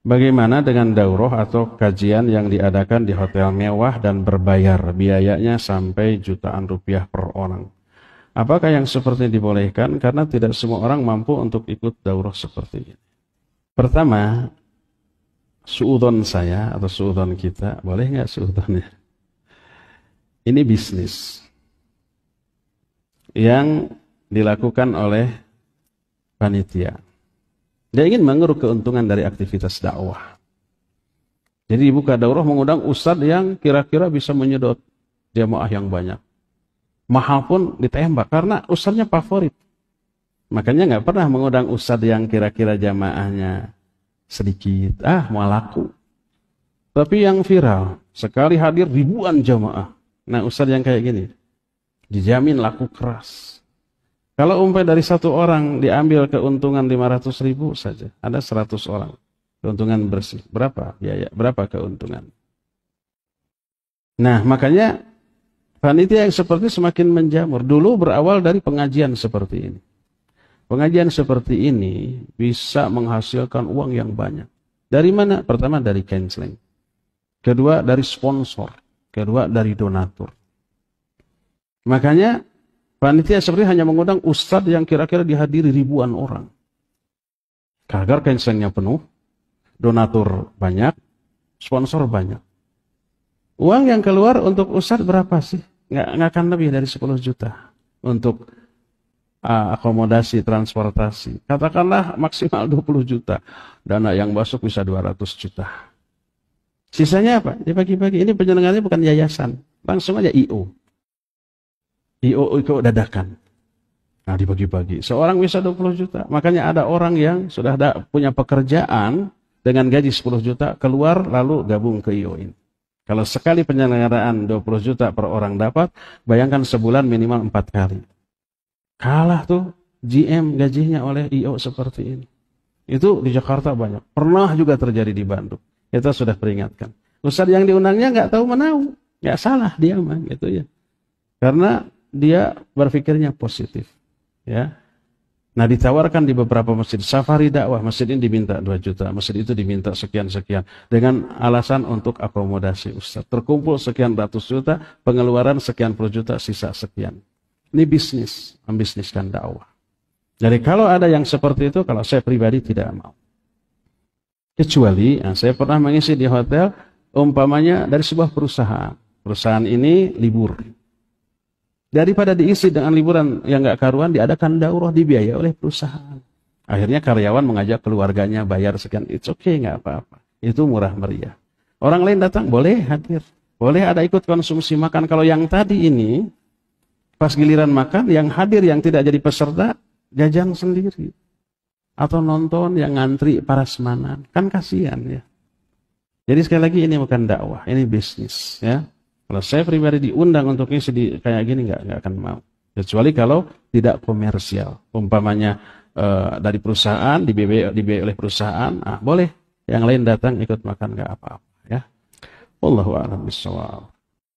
Bagaimana dengan daurah atau kajian yang diadakan di hotel mewah dan berbayar, biayanya sampai jutaan rupiah per orang? Apakah yang seperti ini dibolehkan? Karena tidak semua orang mampu untuk ikut daurah seperti ini. Pertama, suudon saya atau suudon kita, boleh nggak suudonnya? Ini bisnis yang dilakukan oleh panitia. Dia ingin mengeruk keuntungan dari aktivitas dakwah. Jadi buka daurah mengundang ustadz yang kira-kira bisa menyedot jamaah yang banyak. Mahal pun ditembak karena ustadznya favorit. Makanya nggak pernah mengundang ustadz yang kira-kira jamaahnya sedikit. Mau laku. Tapi yang viral, sekali hadir ribuan jamaah. Nah ustadz yang kayak gini, dijamin laku keras. Kalau umpamanya dari satu orang diambil keuntungan 500.000 saja, ada 100 orang. Keuntungan bersih. Berapa biaya? Berapa keuntungan? Nah, makanya panitia yang seperti semakin menjamur. Dulu berawal dari pengajian seperti ini. Pengajian seperti ini bisa menghasilkan uang yang banyak. Dari mana? Pertama dari canceling. Kedua dari sponsor. Kedua dari donatur. Makanya panitia seperti hanya mengundang ustadz yang kira-kira dihadiri ribuan orang. Agar cancelingnya penuh, donatur banyak, sponsor banyak. Uang yang keluar untuk ustadz berapa sih? Nggak akan lebih dari 10 juta. Untuk akomodasi, transportasi. Katakanlah maksimal 20 juta. Dana yang masuk bisa 200 juta. Sisanya apa? Dibagi-bagi. Ini penyelenggaranya bukan yayasan. Langsung aja IO. IO dadakan. Nah dibagi-bagi. Seorang bisa 20 juta. Makanya ada orang yang sudah punya pekerjaan dengan gaji 10 juta, keluar lalu gabung ke IO ini. Kalau sekali penyelenggaraan 20 juta per orang dapat, bayangkan sebulan minimal 4 kali. Kalah tuh GM gajinya oleh IO seperti ini. Itu di Jakarta banyak. Pernah juga terjadi di Bandung. Kita sudah peringatkan. Ustadz yang diundangnya nggak tahu menau. Nggak salah dia mah gitu ya. Karena dia berpikirnya positif, ya. Nah ditawarkan di beberapa masjid, safari dakwah, masjid ini diminta 2 juta, masjid itu diminta sekian-sekian, dengan alasan untuk akomodasi ustaz. Terkumpul sekian ratus juta, pengeluaran sekian puluh juta, sisa sekian. Ini bisnis, membisniskan dakwah. Jadi kalau ada yang seperti itu, kalau saya pribadi tidak mau. Kecuali, saya pernah mengisi di hotel, umpamanya dari sebuah perusahaan. Perusahaan ini libur. Daripada diisi dengan liburan yang nggak karuan, diadakan daurah dibiayai oleh perusahaan. Akhirnya karyawan mengajak keluarganya bayar sekian, it's okay, nggak apa-apa. Itu murah meriah. Orang lain datang, boleh hadir. Boleh ada ikut konsumsi makan. Kalau yang tadi ini, pas giliran makan, yang hadir yang tidak jadi peserta, jajan sendiri. Atau nonton yang ngantri parasmanan. Kan kasihan ya. Jadi sekali lagi ini bukan dakwah, ini bisnis ya. Kalau saya pribadi diundang untuk ngisi kayak gini nggak akan mau. Kecuali kalau tidak komersial. Umpamanya dari perusahaan, dibiayai oleh perusahaan, boleh. Yang lain datang ikut makan nggak apa-apa ya. Wallahu a'lam bishawab.